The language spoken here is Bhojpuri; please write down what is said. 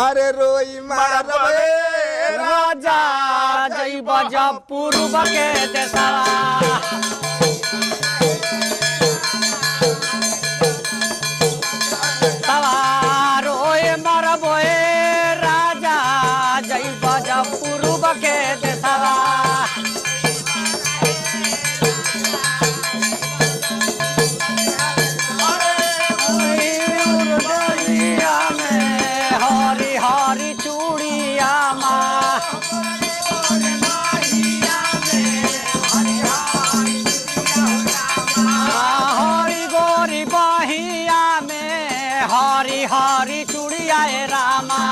अरे रोई मारबे राजा जई बजा पूर्व के देशवा रोए मरबोए राजा जई बजा पूर्व के देशवा हरी हरी चूड़िया माँ हरी गोरी बहिया में हरी हरी चूड़िया रामा